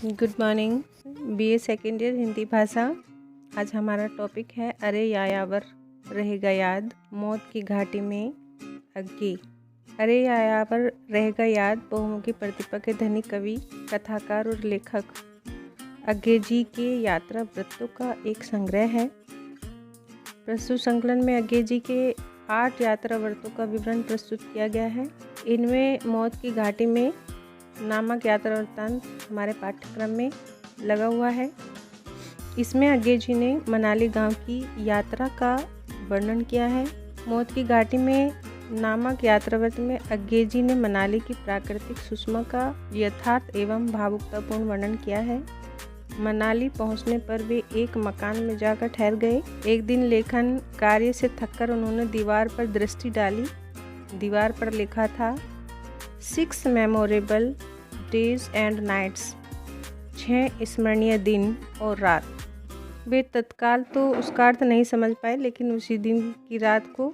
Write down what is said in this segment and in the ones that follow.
Good morning. BA second year Hindi भाषा। आज हमारा टॉपिक है अरे यायावर रहेगा याद, मौत की घाटी में अग्गी। अरे यायावर रहेगा याद बहुमुखी प्रतिभा के धनी कवि, कथाकार और लेखक अग्गे जी के यात्रा वृत्तों का एक संग्रह है। प्रस्तुत संकलन में अग्गे जी के 8 यात्रा वृत्तों का विवरण प्रस्तुत किया गया है। इनमें मौत की घाटी में नामक यात्रा वृत्तांत हमारे पाठ्यक्रम में लगा हुआ है। इसमें अग्गे जी ने मनाली गांव की यात्रा का वर्णन किया है। मौत की घाटी में नामक यात्रा वृत्त में अग्गे जी ने मनाली की प्राकृतिक सुषमा का यथार्थ एवं भावुकतापूर्ण वर्णन किया है। मनाली पहुंचने पर वे एक मकान में जाकर ठहर गए। एक दिन लेखन कार्य से थककर उन्होंने दीवार पर दृष्टि डाली। दीवार पर लिखा था 6 मेमोरेबल डेज एंड नाइट्स, 6 स्मरणीय दिन और रात। वे तत्काल तो उसका अर्थ नहीं समझ पाए, लेकिन उसी दिन की रात को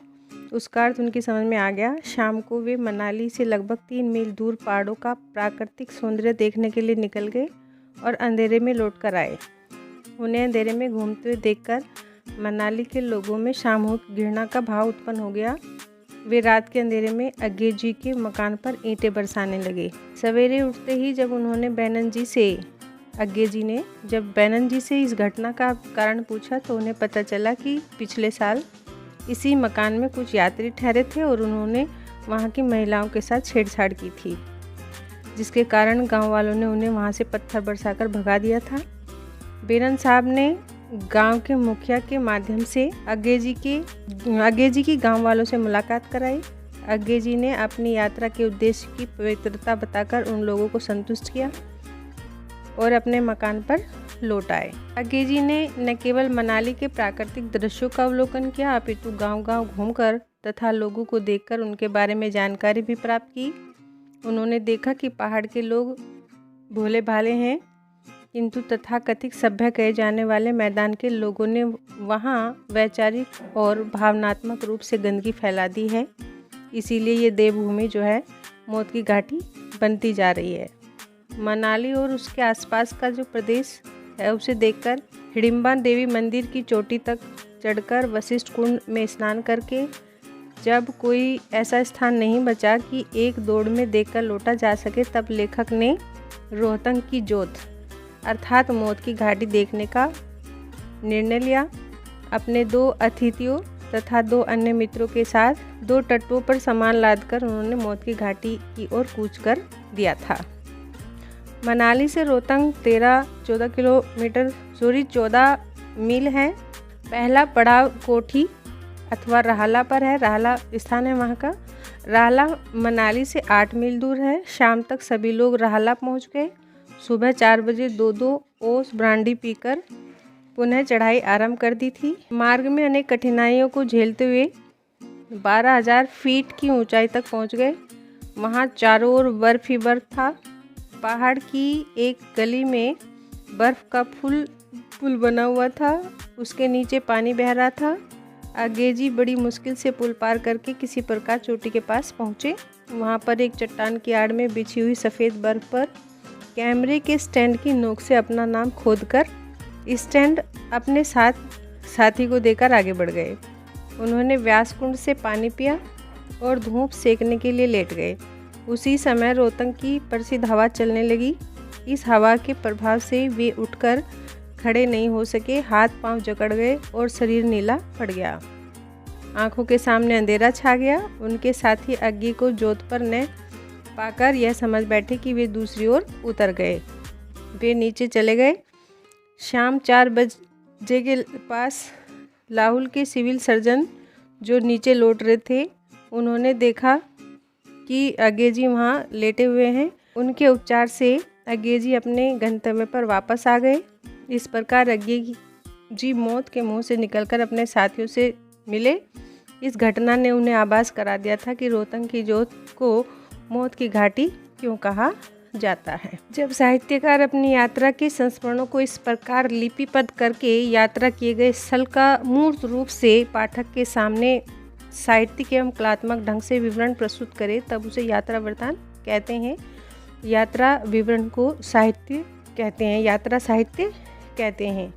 उसका अर्थ उनकी समझ में आ गया। शाम को वे मनाली से लगभग 3 मील दूर पहाड़ों का प्राकृतिक सौंदर्य देखने के लिए निकल गए और अंधेरे में लौट कर आए। उन्हें अंधेरे में घूमते हुए देखकर मनाली के लोगों में सामूहिक घृणा का भाव उत्पन्न हो गया। वे रात के अंधेरे में अग्गे जी के मकान पर ईंटें बरसाने लगे। सवेरे उठते ही जब उन्होंने अग्गे जी ने बैनन जी से इस घटना का कारण पूछा तो उन्हें पता चला कि पिछले साल इसी मकान में कुछ यात्री ठहरे थे और उन्होंने वहां की महिलाओं के साथ छेड़छाड़ की थी, जिसके कारण गांव वालों ने उन्हें वहां से पत्थर बरसाकर भगा दिया था। बेनन साहब ने गांव के मुखिया के माध्यम से अग्गे जी की गांव वालों से मुलाकात कराई। अग्गे जी ने अपनी यात्रा के उद्देश्य की पवित्रता बताकर उन लोगों को संतुष्ट किया और अपने मकान पर लौट आए। अग्गे जी ने न केवल मनाली के प्राकृतिक दृश्यों का अवलोकन किया, अपितु गांव-गांव घूमकर तथा लोगों को देखकर उनके बारे में जानकारी भी प्राप्त की। उन्होंने देखा कि पहाड़ के लोग भोले भाले हैं, किंतु तथाकथित सभ्य कहे जाने वाले मैदान के लोगों ने वहाँ वैचारिक और भावनात्मक रूप से गंदगी फैला दी है। इसीलिए ये देवभूमि जो है मौत की घाटी बनती जा रही है। मनाली और उसके आसपास का जो प्रदेश है उसे देखकर हिडिंबा देवी मंदिर की चोटी तक चढ़कर वशिष्ठ कुंड में स्नान करके जब कोई ऐसा स्थान नहीं बचा कि एक दौड़ में देखकर लौटा जा सके, तब लेखक ने रोहतांग की जोत अर्थात मौत की घाटी देखने का निर्णय लिया। अपने 2 अतिथियों तथा 2 अन्य मित्रों के साथ 2 तटों पर सामान लादकर उन्होंने मौत की घाटी की ओर कूच कर दिया था। मनाली से रोहतांग 14 मील है। पहला पड़ाव कोठी अथवा राहला पर है। राहला स्थान है वहाँ का। राहला मनाली से 8 मील दूर है। शाम तक सभी लोग राहला पहुँच गए। सुबह 4 बजे 2-2 ओस ब्रांडी पीकर पुनः चढ़ाई आरंभ कर दी थी। मार्ग में अनेक कठिनाइयों को झेलते हुए 12,000 फीट की ऊंचाई तक पहुंच गए। वहां चारों ओर बर्फ ही बर्फ था। पहाड़ की एक गली में बर्फ का पुल बना हुआ था, उसके नीचे पानी बह रहा था। अग्गे जी बड़ी मुश्किल से पुल पार करके किसी प्रकार चोटी के पास पहुँचे। वहाँ पर एक चट्टान की आड़ में बिछी हुई सफ़ेद बर्फ पर कैमरे के स्टैंड की नोक से अपना नाम खोदकर स्टैंड अपने साथी को देकर आगे बढ़ गए। उन्होंने व्यास कुंड से पानी पिया और धूप सेकने के लिए लेट गए। उसी समय रोहतांग की प्रसिद्ध हवा चलने लगी। इस हवा के प्रभाव से वे उठकर खड़े नहीं हो सके, हाथ पांव जकड़ गए और शरीर नीला पड़ गया। आंखों के सामने अंधेरा छा गया। उनके साथी अग्गी को जोत पर न पाकर यह समझ बैठे कि वे दूसरी ओर उतर गए। वे नीचे चले गए। शाम 4 बजे के पास लाहौल के सिविल सर्जन जो नीचे लौट रहे थे, उन्होंने देखा कि अग्गे जी वहाँ लेटे हुए हैं। उनके उपचार से अग्गे जी अपने गंतव्य पर वापस आ गए। इस प्रकार अग्गे जी मौत के मुंह से निकलकर अपने साथियों से मिले। इस घटना ने उन्हें आभास करा दिया था कि रोहतांग की जोत को मौत की घाटी क्यों कहा जाता है। जब साहित्यकार अपनी यात्रा के संस्मरणों को इस प्रकार लिपिबद्ध करके यात्रा किए गए स्थल का मूर्त रूप से पाठक के सामने साहित्यिक एवं कलात्मक ढंग से विवरण प्रस्तुत करे, तब उसे यात्रा वृत्तांत कहते हैं। यात्रा विवरण को साहित्य कहते हैं, यात्रा साहित्य कहते हैं।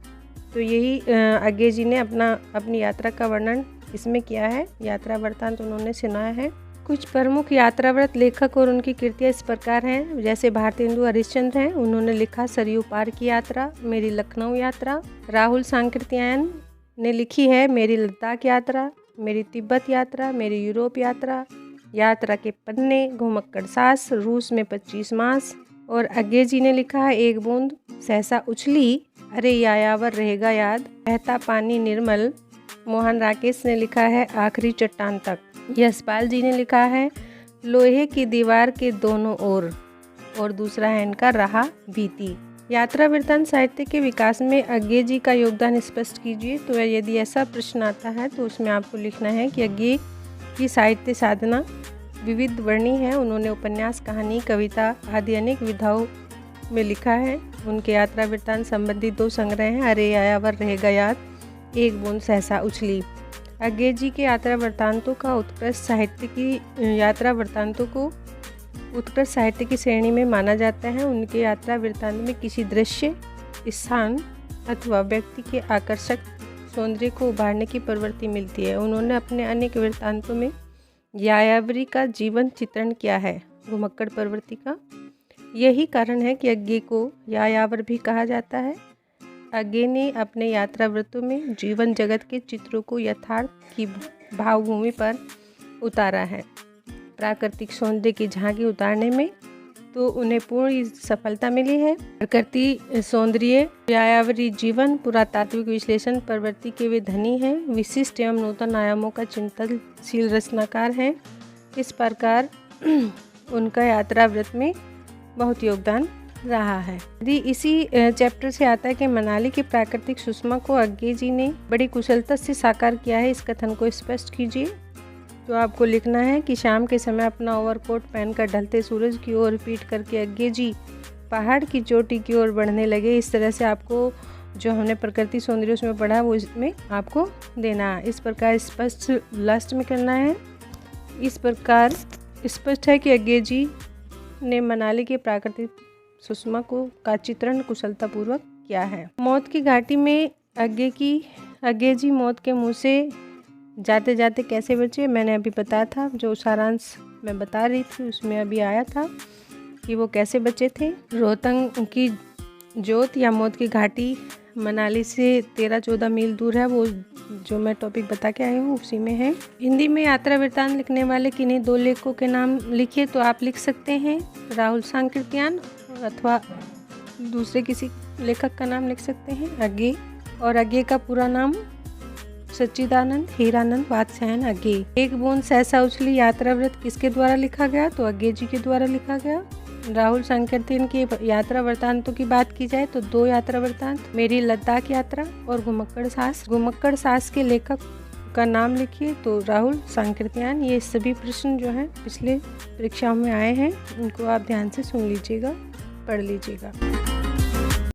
तो यही अज्ञे जी ने अपनी यात्रा का वर्णन इसमें किया है। यात्रा वृत्तांत उन्होंने सुनाया है। कुछ प्रमुख यात्राव्रत लेखक और उनकी कृतियाँ इस प्रकार हैं, जैसे भारतेंदु हरिश्चंद्र हैं, उन्होंने लिखा सरयू पार की यात्रा, मेरी लखनऊ यात्रा। राहुल सांकृत्यायन ने लिखी है मेरी लद्दाख यात्रा, मेरी तिब्बत यात्रा, मेरी यूरोप यात्रा, यात्रा के पन्ने, घुमक्कड़ सास, रूस में 25 मास। और अज्ञे जी ने लिखा है एक बूंद सहसा उछली, अरे यायावर रहेगा याद, बहता पानी निर्मल। मोहन राकेश ने लिखा है आखिरी चट्टान तक। यशपाल जी ने लिखा है लोहे की दीवार के दोनों ओर, और दूसरा है इनका रहा बीती। यात्रा वृत्तांत साहित्य के विकास में अज्ञे जी का योगदान स्पष्ट कीजिए। तो यदि ऐसा प्रश्न आता है तो उसमें आपको लिखना है कि अज्ञे की साहित्य साधना विविध वर्णी है। उन्होंने उपन्यास, कहानी, कविता आदि अनेक विधाओं में लिखा है। उनके यात्रा वृत्तांत संबंधी 2 संग्रह हैं, अरे यायावर रहेगा याद, एक बूंद सहसा उछली। अज्ञे जी के यात्रा वृत्तांतों का उत्कृष्ट साहित्य की श्रेणी में माना जाता है। उनके यात्रा वृत्तांत में किसी दृश्य, स्थान अथवा व्यक्ति के आकर्षक सौंदर्य को उभारने की प्रवृत्ति मिलती है। उन्होंने अपने अनेक वृत्तांतों में यायावरी का जीवन चित्रण किया है, घुमक्कड़ प्रवृत्ति का। यही कारण है कि अज्ञे को यायावर भी कहा जाता है। अज्ञे ने अपने यात्रा वृत्तों में जीवन जगत के चित्रों को यथार्थ की भावभूमि पर उतारा है। प्राकृतिक सौंदर्य की झांकी उतारने में तो उन्हें पूर्ण सफलता मिली है। प्रकृति सौंदर्य, यायावरी जीवन, पुरातात्विक विश्लेषण प्रवृत्ति के वे धनी हैं। विशिष्ट एवं नूतन आयामों का चिंतनशील रचनाकार हैं। इस प्रकार उनका यात्रा वृत्त में बहुत योगदान रहा है। यदि इसी चैप्टर से आता है कि मनाली की प्राकृतिक सुषमा को अज्ञे जी ने बड़ी कुशलता से साकार किया है, इस कथन को स्पष्ट कीजिए। तो आपको लिखना है कि शाम के समय अपना ओवरकोट पहनकर ढलते सूरज की ओर पीट करके अज्ञे जी पहाड़ की चोटी की ओर बढ़ने लगे। इस तरह से आपको जो हमने प्रकृति सौंदर्य उसमें पढ़ा वो इसमें आपको देना है। इस प्रकार स्पष्ट लास्ट में करना है। इस प्रकार स्पष्ट है कि अज्ञे जी ने मनाली की प्राकृतिक सुषमा का चित्रण कुशलतापूर्वक किया है। मौत की घाटी में अज्ञे जी मौत के मुंह से जाते जाते कैसे बचे, मैंने अभी बताया था। जो सारांश मैं बता रही थी उसमें अभी आया था कि वो कैसे बचे थे। रोहतांग की जोत या मौत की घाटी मनाली से 13-14 मील दूर है। वो जो मैं टॉपिक बता के आई हूँ उसी में है। हिंदी में यात्रा वृत्तांत लिखने वाले किन्हीं 2 लेखकों के नाम लिखिए। तो आप लिख सकते हैं राहुल सांकृत्यायन अथवा दूसरे किसी लेखक का नाम लिख सकते हैं अज्ञे। और अज्ञे का पूरा नाम सच्चिदानंद हीरानंद वात्स्यायन अज्ञे। एक बूंद सहसा उछली यात्रा वृत्त किसके द्वारा लिखा गया, तो अज्ञे जी के द्वारा लिखा गया। राहुल सांकृत्यायन की यात्रा वृत्तांतों की बात की जाए तो 2 यात्रा वृत्तांत, मेरी लद्दाख यात्रा और घुमक्कड़ सास। घुमक्कड़ सास के लेखक का नाम लिखिए, तो राहुल सांकृत्यायन। ये सभी प्रश्न जो हैं पिछले परीक्षाओं में आए हैं, उनको आप ध्यान से सुन लीजिएगा, पढ़ लीजिएगा।